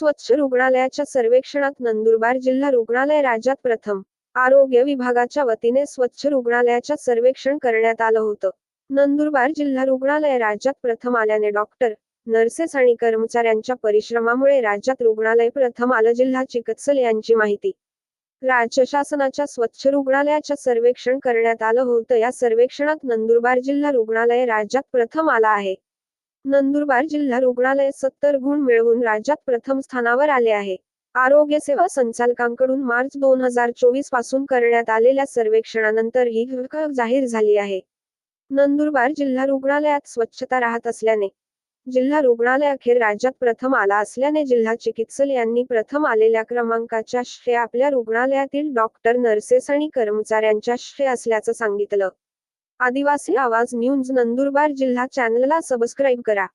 स्वच्छ रुग्णालयाच्या सर्वेक्षणात नंदुरबार जिल्हा रुग्णालय राज्यात प्रथम. आरोग्य विभागाच्या वतीने स्वच्छ रुग्णालयाच्या सर्वेक्षण करण्यात आलं होतं. नंदुरबार जिल्हा रुग्णालय राज्यात प्रथम आल्याने डॉक्टर, नर्सेस आणि कर्मचाऱ्यांच्या परिश्रमामुळे राज्यात रुग्णालय प्रथम आलं. जिल्हा चिकित्सक यांची माहिती. राज्य शासनाच्या स्वच्छ रुग्णालयाच्या सर्वेक्षण करण्यात आलं होतं. या सर्वेक्षणात नंदुरबार जिल्हा रुग्णालय राज्यात प्रथम आला आहे. नंदुरबार जिल्हा रुग्णालय 70 गुण मिळवून राज्यात प्रथम स्थानावर आले आहे. आरोग्य सेवा संचालकांकडून मार्च 2024 पासून करण्यात आलेल्या सर्वेक्षणानंतर ही घटना जाहीर झाली आहे. नंदुरबार जिल्हा रुग्णालयात स्वच्छता राहत असल्याने जिल्हा रुग्णालय अखेर राज्यात प्रथम आला असल्याने जिल्हा चिकित्सक यांनी प्रथम आलेल्या क्रमांकाच्या श्रेय आपल्या रुग्णालयातील डॉक्टर, नर्सेस आणि कर्मचाऱ्यांच्या श्रेय असल्याचं सांगितलं. आदिवासी आवाज न्यूज नंदुरबार जिल्हा चॅनलला सबस्क्राईब करा.